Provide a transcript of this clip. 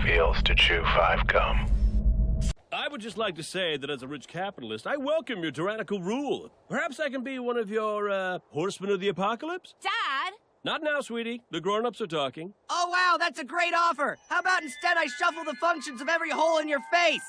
feels to chew 5 gum. I would just like to say that as a rich capitalist, I welcome your tyrannical rule. Perhaps I can be one of your, horsemen of the apocalypse? Dad? Not now, sweetie. The grown-ups are talking. Oh, wow, that's a great offer. How about instead I shuffle the functions of every hole in your face?